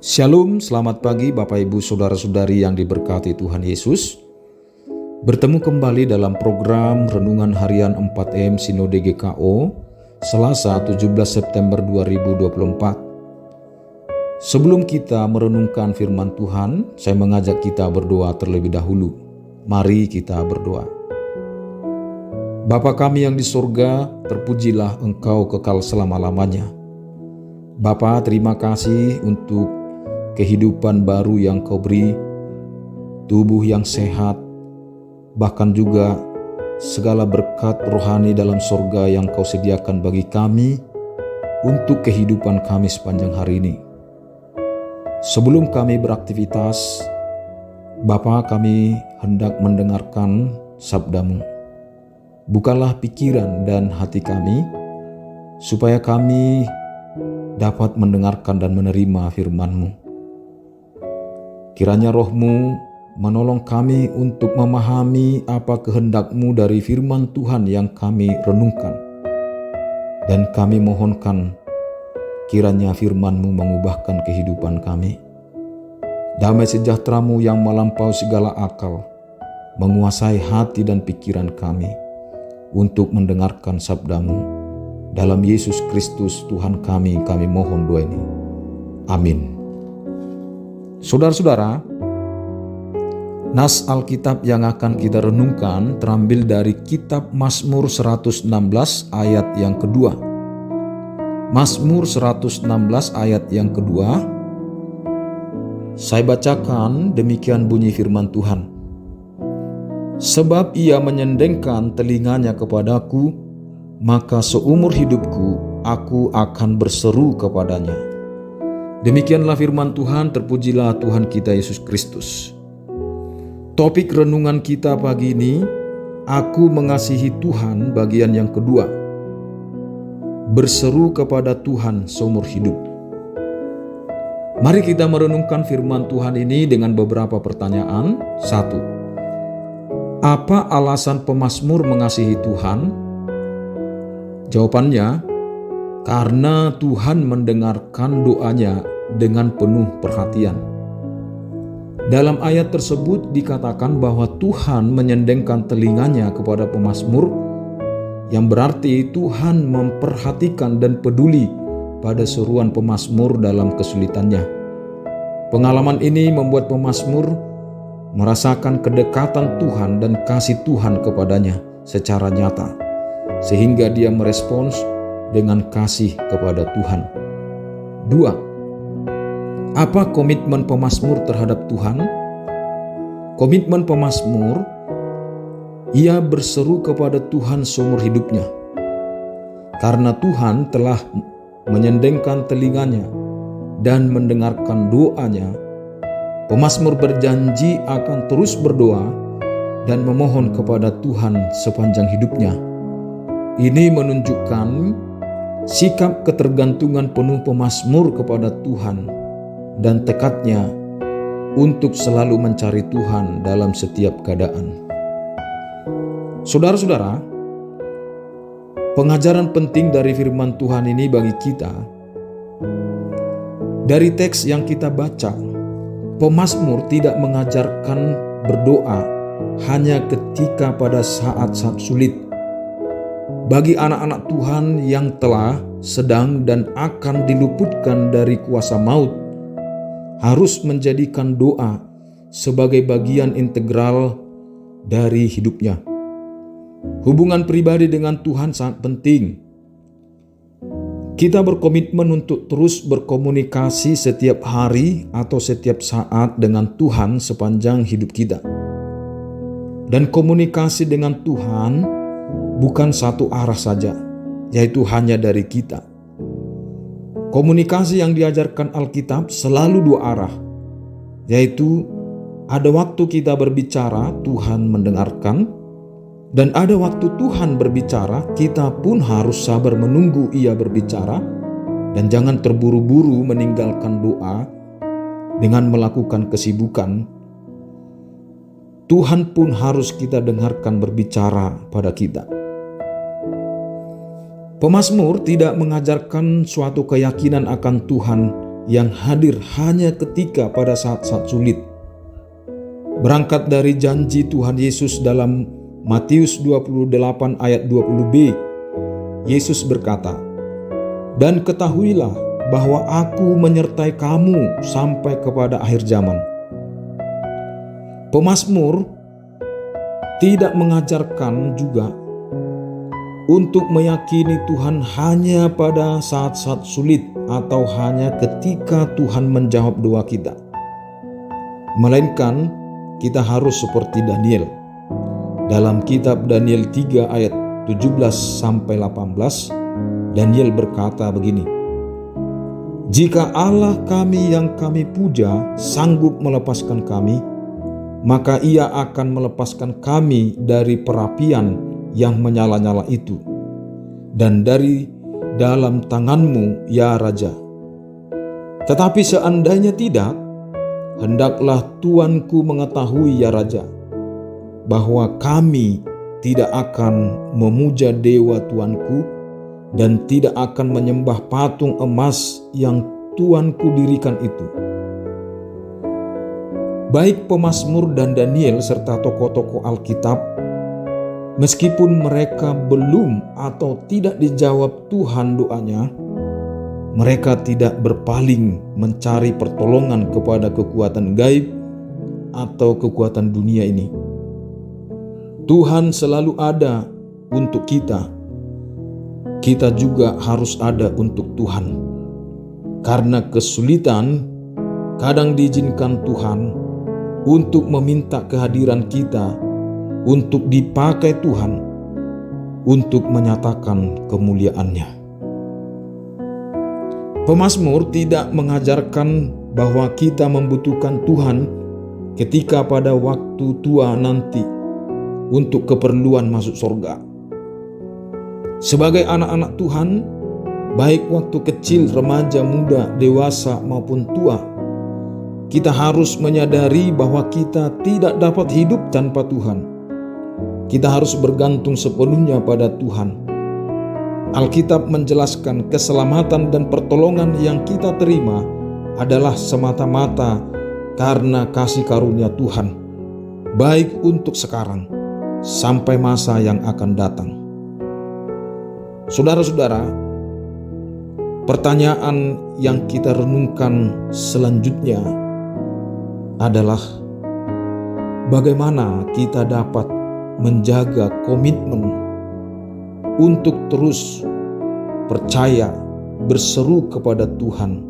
Shalom, selamat pagi Bapak Ibu Saudara-saudari yang diberkati Tuhan Yesus. Bertemu kembali dalam program Renungan Harian 4M Sinode GKO, Selasa 17 September 2024. Sebelum kita merenungkan firman Tuhan, saya mengajak kita berdoa terlebih dahulu. Mari kita berdoa. Bapa kami yang di surga, terpujilah Engkau kekal selama-lamanya. Bapa, terima kasih untuk kehidupan baru yang Kau beri, tubuh yang sehat, bahkan juga segala berkat rohani dalam surga yang Kau sediakan bagi kami untuk kehidupan kami sepanjang hari ini. Sebelum kami beraktivitas, Bapa, kami hendak mendengarkan sabda-Mu. Bukalah pikiran dan hati kami, supaya kami dapat mendengarkan dan menerima firman-Mu. Kiranya Roh-Mu menolong kami untuk memahami apa kehendak-Mu dari firman Tuhan yang kami renungkan. Dan kami mohonkan kiranya firman-Mu mengubahkan kehidupan kami. Damai sejahtera-Mu yang melampaui segala akal menguasai hati dan pikiran kami untuk mendengarkan sabda-Mu. Dalam Yesus Kristus Tuhan kami mohon doa ini. Amin. Saudara-saudara, nas Alkitab yang akan kita renungkan terambil dari kitab Mazmur 116 ayat yang kedua. Mazmur 116 ayat yang kedua, saya bacakan demikian bunyi firman Tuhan. Sebab ia menyendengkan telinganya kepadaku, maka seumur hidupku aku akan berseru kepadanya. Demikianlah firman Tuhan, terpujilah Tuhan kita Yesus Kristus. Topik renungan kita pagi ini, aku mengasihi Tuhan bagian yang kedua. Berseru kepada Tuhan seumur hidup. Mari kita merenungkan firman Tuhan ini dengan beberapa pertanyaan. 1. Apa alasan pemazmur mengasihi Tuhan? Jawabannya, karena Tuhan mendengarkan doanya dengan penuh perhatian. Dalam ayat tersebut dikatakan bahwa Tuhan menyendengkan telinganya kepada pemazmur, yang berarti Tuhan memperhatikan dan peduli pada seruan pemazmur dalam kesulitannya. Pengalaman ini membuat pemazmur merasakan kedekatan Tuhan dan kasih Tuhan kepadanya secara nyata, sehingga dia merespons dengan kasih kepada Tuhan. 2. Apa komitmen pemazmur terhadap Tuhan? Komitmen pemazmur, ia berseru kepada Tuhan seumur hidupnya. Karena Tuhan telah menyendengkan telinganya dan mendengarkan doanya, pemazmur berjanji akan terus berdoa dan memohon kepada Tuhan sepanjang hidupnya. Ini menunjukkan sikap ketergantungan penuh pemazmur kepada Tuhan dan tekadnya untuk selalu mencari Tuhan dalam setiap keadaan. Saudara-saudara, pengajaran penting dari firman Tuhan ini bagi kita. Dari teks yang kita baca, pemazmur tidak mengajarkan berdoa hanya ketika pada saat-saat sulit. Bagi anak-anak Tuhan yang telah, sedang, dan akan diluputkan dari kuasa maut, harus menjadikan doa sebagai bagian integral dari hidupnya. Hubungan pribadi dengan Tuhan sangat penting. Kita berkomitmen untuk terus berkomunikasi setiap hari atau setiap saat dengan Tuhan sepanjang hidup kita. Dan komunikasi dengan Tuhan bukan satu arah saja, yaitu hanya dari kita. Komunikasi yang diajarkan Alkitab selalu dua arah, yaitu ada waktu kita berbicara, Tuhan mendengarkan, dan ada waktu Tuhan berbicara, kita pun harus sabar menunggu Ia berbicara, dan jangan terburu-buru meninggalkan doa dengan melakukan kesibukan. Tuhan pun harus kita dengarkan berbicara pada kita. Pemazmur tidak mengajarkan suatu keyakinan akan Tuhan yang hadir hanya ketika pada saat-saat sulit. Berangkat dari janji Tuhan Yesus dalam Matius 28 ayat 20b, Yesus berkata, "Dan ketahuilah bahwa Aku menyertai kamu sampai kepada akhir zaman." Pemazmur tidak mengajarkan juga untuk meyakini Tuhan hanya pada saat-saat sulit atau hanya ketika Tuhan menjawab doa kita. Melainkan kita harus seperti Daniel. Dalam kitab Daniel 3 ayat 17-18, Daniel berkata begini, "Jika Allah kami yang kami puja sanggup melepaskan kami, maka Ia akan melepaskan kami dari perapian yang menyala-nyala itu, dan dari dalam tangan-Mu, ya Raja. Tetapi seandainya tidak, hendaklah Tuanku mengetahui, ya Raja, bahwa kami tidak akan memuja dewa Tuanku dan tidak akan menyembah patung emas yang Tuanku dirikan itu." Baik pemazmur dan Daniel serta tokoh-tokoh Alkitab, meskipun mereka belum atau tidak dijawab Tuhan doanya, mereka tidak berpaling mencari pertolongan kepada kekuatan gaib atau kekuatan dunia ini. Tuhan selalu ada untuk kita. Kita juga harus ada untuk Tuhan. Karena kesulitan kadang diizinkan Tuhan untuk meminta kehadiran kita, untuk dipakai Tuhan untuk menyatakan kemuliaan-Nya. Pemazmur tidak mengajarkan bahwa kita membutuhkan Tuhan ketika pada waktu tua nanti untuk keperluan masuk surga. Sebagai anak-anak Tuhan, baik waktu kecil, remaja, muda, dewasa maupun tua, kita harus menyadari bahwa kita tidak dapat hidup tanpa Tuhan. Kita harus bergantung sepenuhnya pada Tuhan. Alkitab menjelaskan keselamatan dan pertolongan yang kita terima adalah semata-mata karena kasih karunia Tuhan, baik untuk sekarang sampai masa yang akan datang. Saudara-saudara, pertanyaan yang kita renungkan selanjutnya adalah bagaimana kita dapat menjaga komitmen untuk terus percaya, berseru kepada Tuhan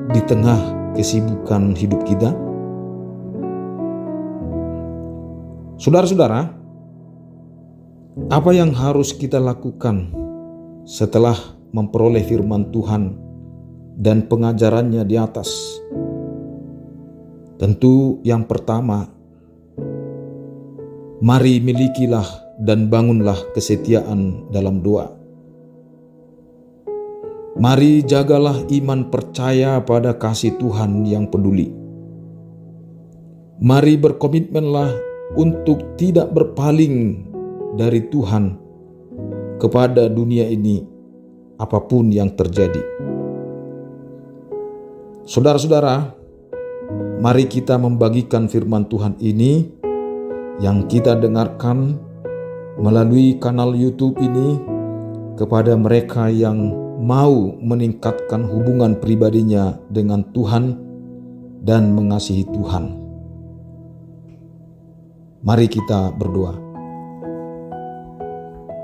di tengah kesibukan hidup kita. Saudara-saudara, apa yang harus kita lakukan setelah memperoleh firman Tuhan dan pengajarannya di atas? Tentu yang pertama, mari milikilah dan bangunlah kesetiaan dalam doa. Mari jagalah iman percaya pada kasih Tuhan yang peduli. Mari berkomitmenlah untuk tidak berpaling dari Tuhan kepada dunia ini apapun yang terjadi. Saudara-saudara, mari kita membagikan firman Tuhan ini yang kita dengarkan melalui kanal YouTube ini kepada mereka yang mau meningkatkan hubungan pribadinya dengan Tuhan dan mengasihi Tuhan. Mari kita berdoa.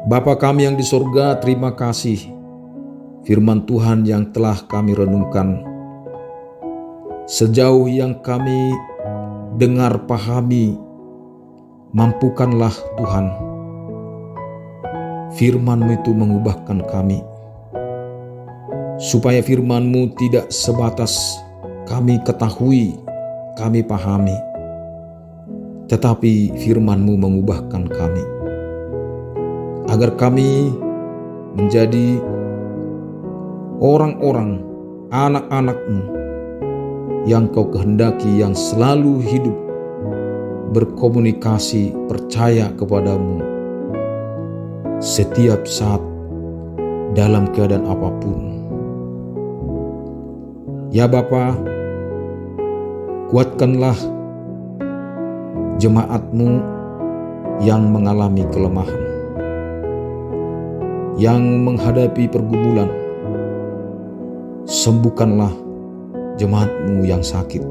Bapa kami yang di surga, terima kasih firman Tuhan yang telah kami renungkan. Sejauh yang kami dengar pahami, mampukanlah Tuhan firman-Mu itu mengubahkan kami, supaya firman-Mu tidak sebatas kami ketahui, kami pahami, tetapi firman-Mu mengubahkan kami, agar kami menjadi orang-orang, anak-anak-Mu yang Kau kehendaki, yang selalu hidup berkomunikasi, percaya kepada-Mu setiap saat dalam keadaan apapun. Ya Bapa, kuatkanlah jemaat-Mu yang mengalami kelemahan, yang menghadapi pergumulan. Sembuhkanlah jemaat-Mu yang sakit,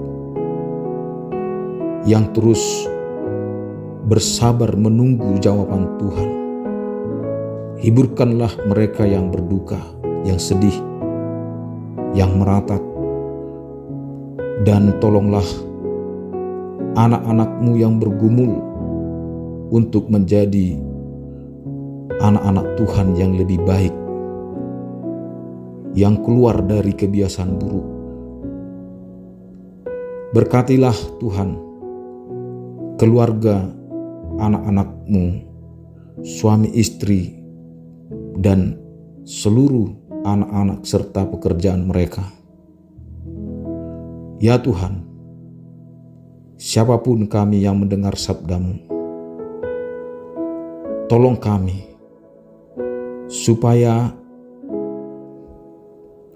yang terus bersabar menunggu jawaban Tuhan. Hiburkanlah mereka yang berduka, yang sedih, yang meratat. Dan tolonglah anak-anak-Mu yang bergumul untuk menjadi anak-anak Tuhan yang lebih baik, yang keluar dari kebiasaan buruk. Berkatilah Tuhan keluarga anak-anak-Mu, suami istri, dan seluruh anak-anak serta pekerjaan mereka. Ya Tuhan, siapapun kami yang mendengar sabda-Mu, tolong kami supaya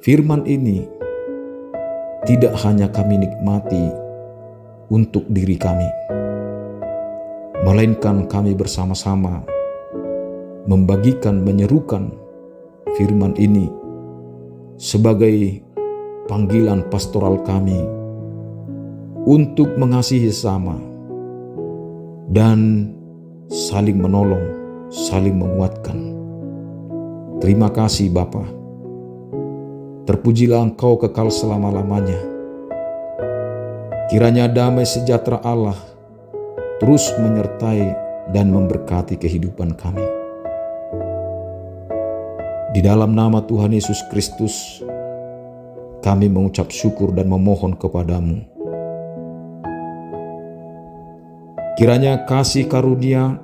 firman ini tidak hanya kami nikmati untuk diri kami, melainkan kami bersama-sama membagikan, menyerukan firman ini sebagai panggilan pastoral kami untuk mengasihi sesama dan saling menolong, saling menguatkan. Terima kasih Bapa. Terpujilah Engkau kekal selama-lamanya. Kiranya damai sejahtera Allah terus menyertai dan memberkati kehidupan kami. Di dalam nama Tuhan Yesus Kristus, kami mengucap syukur dan memohon kepadamu. Kiranya kasih karunia,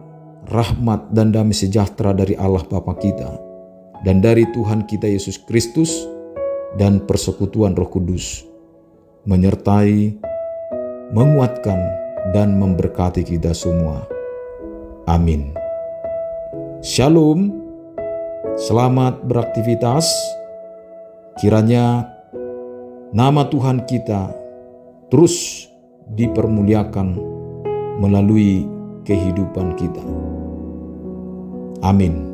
rahmat dan damai sejahtera dari Allah Bapa kita dan dari Tuhan kita Yesus Kristus dan persekutuan Roh Kudus menyertai, menguatkan dan memberkati kita semua. Amin. Shalom, selamat beraktivitas. Kiranya nama Tuhan kita terus dipermuliakan melalui kehidupan kita. Amin.